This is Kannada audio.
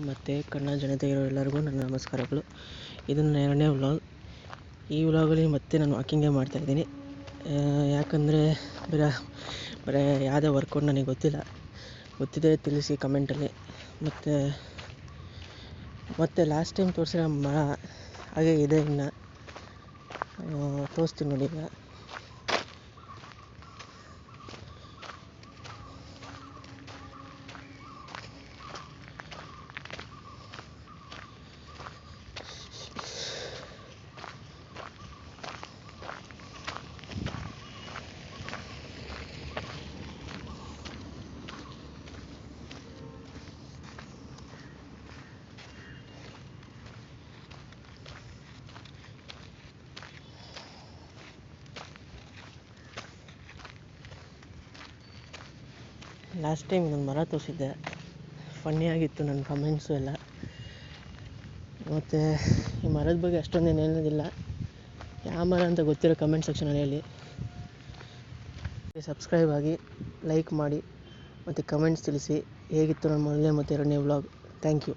ಮತ್ತು ಕನ್ನಡ ಜನತೆಗಿರೋ ಎಲ್ಲರಿಗೂ ನನ್ನ ನಮಸ್ಕಾರಗಳು. ಇದು ನನ್ನ 2ನೇ ವ್ಲಾಗ್. ಈ ವ್ಲಾಗಲ್ಲಿ ಮತ್ತೆ ನಾನು ವಾಕಿಂಗೇ ಮಾಡ್ತಾಯಿದ್ದೀನಿ. ಯಾಕಂದರೆ ಬೇರೆ ಯಾವುದೇ ವರ್ಕೌಟ್ ನನಗೆ ಗೊತ್ತಿದೆ ತಿಳಿಸಿ ಕಮೆಂಟಲ್ಲಿ. ಮತ್ತು ಲಾಸ್ಟ್ ಟೈಮ್ ತೋರಿಸಿರೋ ಮರ ಹಾಗೆ ಇದೆ, ಇನ್ನು ತೋರಿಸ್ತೀನಿ ನೋಡಿ. ಈಗ ಲಾಸ್ಟ್ ಟೈಮ್ ಇನ್ನೊಂದು ಮರ ತೋರಿಸಿದ್ದೆ, ಫನ್ನಿಯಾಗಿತ್ತು ನನ್ನ ಕಮೆಂಟ್ಸು ಎಲ್ಲ. ಮತ್ತು ಈ ಮರದ ಬಗ್ಗೆ ಅಷ್ಟೊಂದೇನು ಹೇಳೋದಿಲ್ಲ. ಯಾವ ಮರ ಅಂತ ಗೊತ್ತಿರೋ ಕಮೆಂಟ್ ಸೆಕ್ಷನಲ್ಲಿ ಹೇಳಿ. ಸಬ್ಸ್ಕ್ರೈಬ್ ಆಗಿ, ಲೈಕ್ ಮಾಡಿ ಮತ್ತು ಕಮೆಂಟ್ಸ್ ತಿಳಿಸಿ ಹೇಗಿತ್ತು ನನ್ನ ಮೊದಲನೇ ಮತ್ತು 2ನೇ ವ್ಲಾಗ್. Thank you.